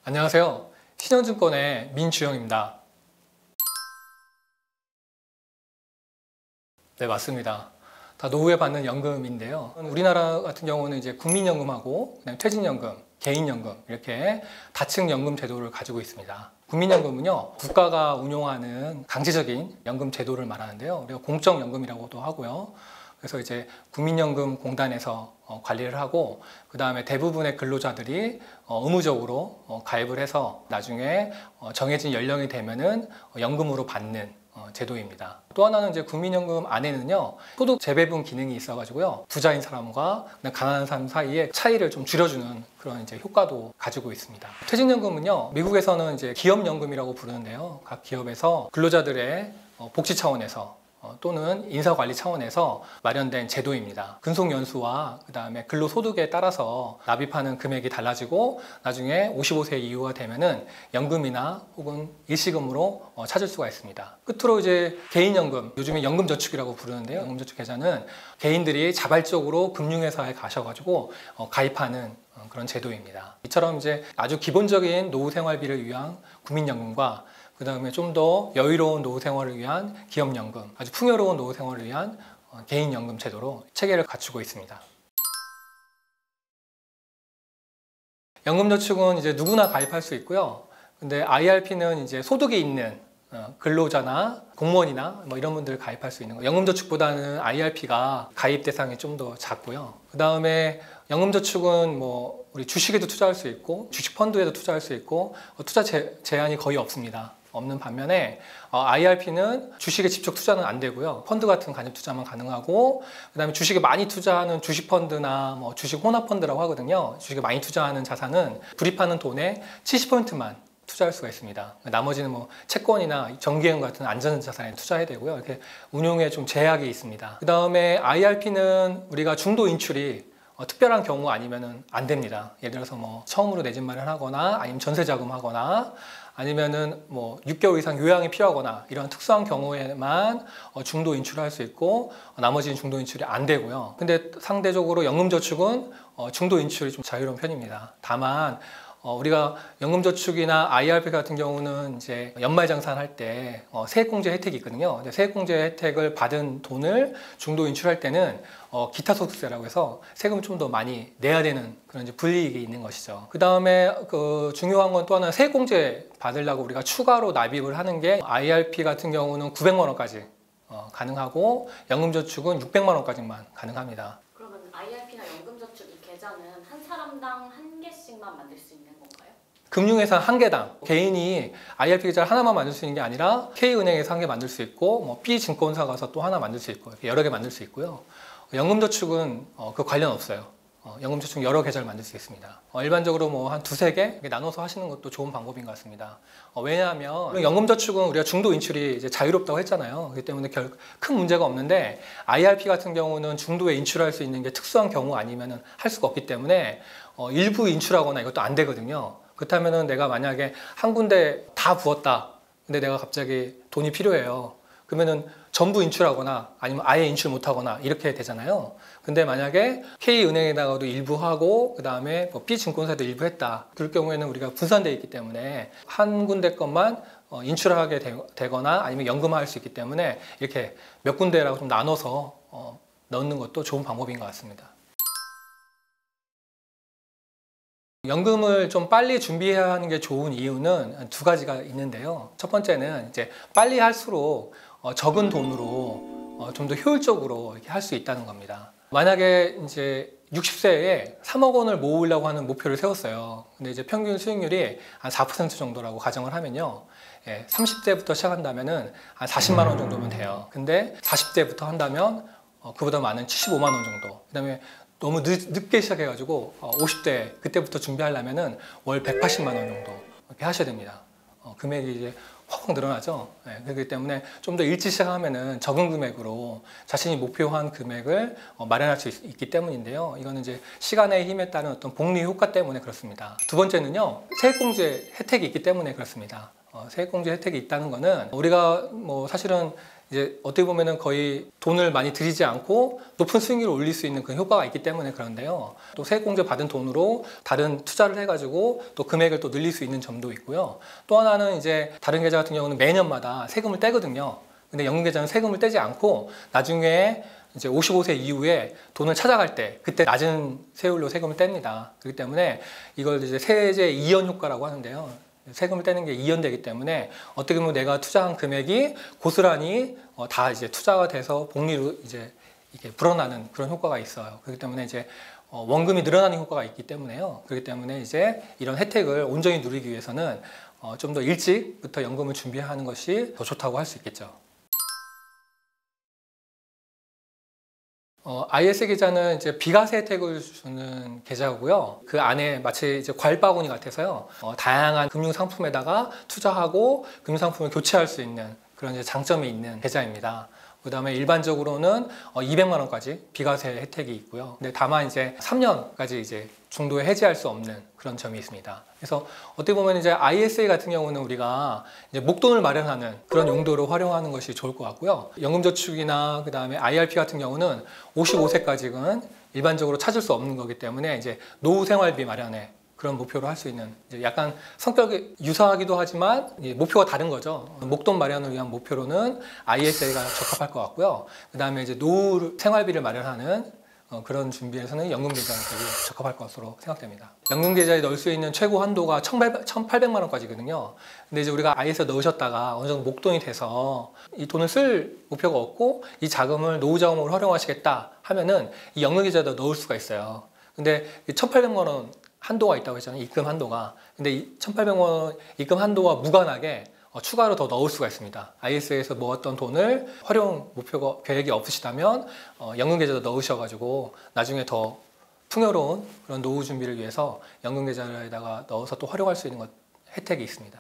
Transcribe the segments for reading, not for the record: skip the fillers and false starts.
안녕하세요. 신영증권의 민주영입니다. 네, 맞습니다. 다 노후에 받는 연금인데요. 우리나라 같은 경우는 이제 국민연금하고 그다음에 퇴직연금, 개인연금 이렇게 다층 연금 제도를 가지고 있습니다. 국민연금은요, 국가가 운용하는 강제적인 연금 제도를 말하는데요. 우리가 공적연금이라고도 하고요. 그래서 이제 국민연금공단에서 관리를 하고 그 다음에 대부분의 근로자들이 의무적으로 가입을 해서 나중에 정해진 연령이 되면은 연금으로 받는 제도입니다. 또 하나는 이제 국민연금 안에는요, 소득 재배분 기능이 있어가지고요, 부자인 사람과 가난한 사람 사이에 차이를 좀 줄여주는 그런 이제 효과도 가지고 있습니다. 퇴직연금은요, 미국에서는 이제 기업연금이라고 부르는데요, 각 기업에서 근로자들의 복지 차원에서 또는 인사관리 차원에서 마련된 제도입니다. 근속연수와 그 다음에 근로소득에 따라서 납입하는 금액이 달라지고 나중에 55세 이후가 되면은 연금이나 혹은 일시금으로 찾을 수가 있습니다. 끝으로 이제 개인연금, 요즘에 연금저축이라고 부르는데요. 연금저축계좌는 개인들이 자발적으로 금융회사에 가셔가지고 가입하는 그런 제도입니다. 이처럼 이제 아주 기본적인 노후 생활비를 위한 국민연금과 그 다음에 좀 더 여유로운 노후 생활을 위한 기업연금, 아주 풍요로운 노후 생활을 위한 개인연금 제도로 체계를 갖추고 있습니다. 연금저축은 이제 누구나 가입할 수 있고요. 근데 IRP는 이제 소득이 있는 근로자나 공무원이나 뭐 이런 분들 가입할 수 있는 거예요. 연금저축보다는 IRP가 가입 대상이 좀 더 작고요. 그 다음에 연금저축은 뭐 우리 주식에도 투자할 수 있고 주식 펀드에도 투자할 수 있고 투자 제한이 거의 없습니다. 없는 반면에 IRP는 주식에 직접 투자는 안 되고요. 펀드 같은 간접 투자만 가능하고 그 다음에 주식에 많이 투자하는 주식 펀드나 뭐 주식 혼합 펀드라고 하거든요. 주식에 많이 투자하는 자산은 불입하는 돈의 70%만 투자할 수가 있습니다. 나머지는 뭐 채권이나 정기예금 같은 안전자산에 투자해야 되고요. 이렇게 운용에 좀 제약이 있습니다. 그 다음에 IRP는 우리가 중도 인출이 특별한 경우 아니면은 안 됩니다. 예를 들어서 뭐 처음으로 내 집 마련하거나 아니면 전세 자금하거나 아니면은 뭐 6개월 이상 요양이 필요하거나 이런 특수한 경우에만 중도 인출을 할 수 있고 나머지는 중도 인출이 안 되고요. 근데 상대적으로 연금저축은 중도 인출이 좀 자유로운 편입니다. 다만 우리가 연금저축이나 IRP 같은 경우는 이제 연말정산할 때 세액공제 혜택이 있거든요. 세액공제 혜택을 받은 돈을 중도 인출할 때는 기타소득세라고 해서 세금을 좀 더 많이 내야 되는 그런 이제 불이익이 있는 것이죠. 그 다음에 중요한 건 또 하나 세액공제 받으려고 우리가 추가로 납입을 하는 게 IRP 같은 경우는 900만 원까지 가능하고 연금저축은 600만 원까지만 가능합니다. 그러면 IRP나 연금저축 이 계좌는 한 사람당 한 개씩만 만들 수 있는 건가요? 금융회사 한 개당 개인이 IRP 계좌를 하나만 만들 수 있는 게 아니라 K은행에서 한 개 만들 수 있고 뭐 B증권사 가서 또 하나 만들 수 있고 여러 개 만들 수 있고요. 연금저축은 그 관련 없어요. 연금저축 여러 계좌를 만들 수 있습니다. 일반적으로 뭐 한 두세 개 나눠서 하시는 것도 좋은 방법인 것 같습니다. 왜냐하면 연금저축은 우리가 중도 인출이 이제 자유롭다고 했잖아요. 그렇기 때문에 큰 문제가 없는데 IRP 같은 경우는 중도에 인출할 수 있는 게 특수한 경우 아니면 할 수가 없기 때문에 일부 인출하거나 이것도 안 되거든요. 그렇다면은 내가 만약에 한 군데 다 부었다. 근데 내가 갑자기 돈이 필요해요. 그러면은 전부 인출하거나 아니면 아예 인출 못하거나 이렇게 되잖아요. 근데 만약에 K은행에다가도 일부 하고 그 다음에 뭐 B증권사도 일부 했다. 그럴 경우에는 우리가 분산되어 있기 때문에 한 군데 것만 인출하게 되거나 아니면 연금화할 수 있기 때문에 이렇게 몇 군데라고 좀 나눠서 넣는 것도 좋은 방법인 것 같습니다. 연금을 좀 빨리 준비해야 하는 게 좋은 이유는 두 가지가 있는데요. 첫 번째는 이제 빨리 할수록 적은 돈으로 좀 더 효율적으로 이렇게 할 수 있다는 겁니다. 만약에 이제 60세에 3억 원을 모으려고 하는 목표를 세웠어요. 근데 이제 평균 수익률이 한 4% 정도라고 가정을 하면요. 30대부터 시작한다면은 한 40만 원 정도면 돼요. 근데 40대부터 한다면 그보다 많은 75만 원 정도. 그다음에 너무 늦게 시작해가지고 50대 그때부터 준비하려면은 월 180만 원 정도 이렇게 하셔야 됩니다. 금액이 이제 확 늘어나죠. 그렇기 때문에 좀 더 일찍 시작하면은 적은 금액으로 자신이 목표한 금액을 마련할 수 있기 때문인데요. 이거는 이제 시간의 힘에 따른 어떤 복리 효과 때문에 그렇습니다. 두 번째는요, 세액공제 혜택이 있기 때문에 그렇습니다. 세액공제 혜택이 있다는 거는 우리가 뭐 사실은 이제 어떻게 보면은 거의 돈을 많이 들이지 않고 높은 수익률을 올릴 수 있는 그런 효과가 있기 때문에 그런데요. 또 세액공제 받은 돈으로 다른 투자를 해가지고 또 금액을 또 늘릴 수 있는 점도 있고요. 또 하나는 이제 다른 계좌 같은 경우는 매년마다 세금을 떼거든요. 근데 연금계좌는 세금을 떼지 않고 나중에 이제 55세 이후에 돈을 찾아갈 때 그때 낮은 세율로 세금을 뗍니다. 그렇기 때문에 이걸 이제 세제 이연 효과라고 하는데요. 세금을 떼는 게 이연되기 때문에 어떻게 보면 내가 투자한 금액이 고스란히 다 이제 투자가 돼서 복리로 이제 이게 불어나는 그런 효과가 있어요. 그렇기 때문에 이제 원금이 늘어나는 효과가 있기 때문에요. 그렇기 때문에 이제 이런 혜택을 온전히 누리기 위해서는 좀 더 일찍부터 연금을 준비하는 것이 더 좋다고 할 수 있겠죠. IS 계좌는 이제 비과세 혜택을 주는 계좌고요. 그 안에 마치 이제 과일바구니 같아서요. 다양한 금융 상품에다가 투자하고 금융 상품을 교체할 수 있는 그런 이제 장점이 있는 계좌입니다. 그다음에 일반적으로는 200만 원까지 비과세 혜택이 있고요. 근데 다만 이제 3년까지 이제 중도에 해지할 수 없는 그런 점이 있습니다. 그래서 어떻게 보면 이제 ISA 같은 경우는 우리가 이제 목돈을 마련하는 그런 용도로 활용하는 것이 좋을 것 같고요. 연금저축이나 그다음에 IRP 같은 경우는 55세까지는 일반적으로 찾을 수 없는 거기 때문에 이제 노후 생활비 마련에 그런 목표로 할 수 있는 이제 약간 성격이 유사하기도 하지만 목표가 다른 거죠. 목돈 마련을 위한 목표로는 ISA가 적합할 것 같고요. 그다음에 이제 노후 생활비를 마련하는 그런 준비에서는 연금계좌가 되게 적합할 것으로 생각됩니다. 연금계좌에 넣을 수 있는 최고 한도가 1,800만 원까지거든요. 근데 이제 우리가 ISA 넣으셨다가 어느 정도 목돈이 돼서 이 돈을 쓸 목표가 없고 이 자금을 노후 자금으로 활용하시겠다 하면은 이 연금계좌에다 넣을 수가 있어요. 근데 1,800만 원 한도가 있다고 했잖아요. 입금 한도가. 근데 이 1,800만 원 입금 한도와 무관하게 추가로 더 넣을 수가 있습니다. ISA에서 모았던 돈을 활용 목표가 계획이 없으시다면 연금계좌에 넣으셔가지고 나중에 더 풍요로운 그런 노후 준비를 위해서 연금계좌에다가 넣어서 또 활용할 수 있는 혜택이 있습니다.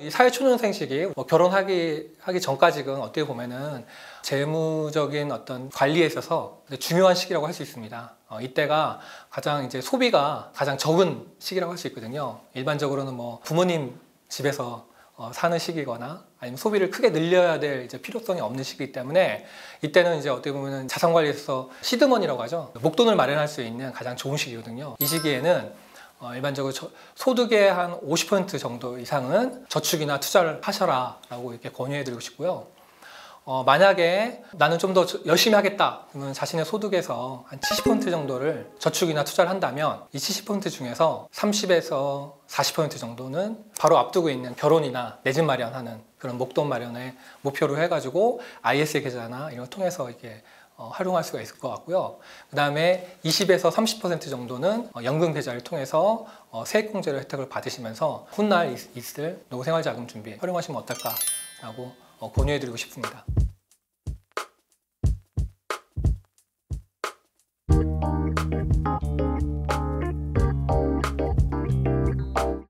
이 사회초년생 시기, 결혼하기 전까지는 어떻게 보면은 재무적인 어떤 관리에 있어서 중요한 시기라고 할 수 있습니다. 이때가 가장 이제 소비가 가장 적은 시기라고 할 수 있거든요. 일반적으로는 뭐 부모님 집에서 사는 시기거나 아니면 소비를 크게 늘려야 될 이제 필요성이 없는 시기이기 때문에 이때는 이제 어떻게 보면은 자산 관리에서 시드머니라고 하죠. 목돈을 마련할 수 있는 가장 좋은 시기거든요. 이 시기에는 일반적으로 소득의 한 50% 정도 이상은 저축이나 투자를 하셔라 라고 이렇게 권유해 드리고 싶고요. 만약에 나는 좀 더 열심히 하겠다 그러면 자신의 소득에서 한 70% 정도를 저축이나 투자를 한다면 이 70% 중에서 30에서 40% 정도는 바로 앞두고 있는 결혼이나 내 집 마련하는 그런 목돈 마련에 목표로 해가지고 ISA 계좌나 이런 걸 통해서 이렇게 활용할 수가 있을 것 같고요. 그 다음에 20에서 30% 정도는 연금 계좌를 통해서 세액공제 혜택을 받으시면서 훗날 있을 노후생활자금 준비에 활용하시면 어떨까라고 권유해드리고 싶습니다.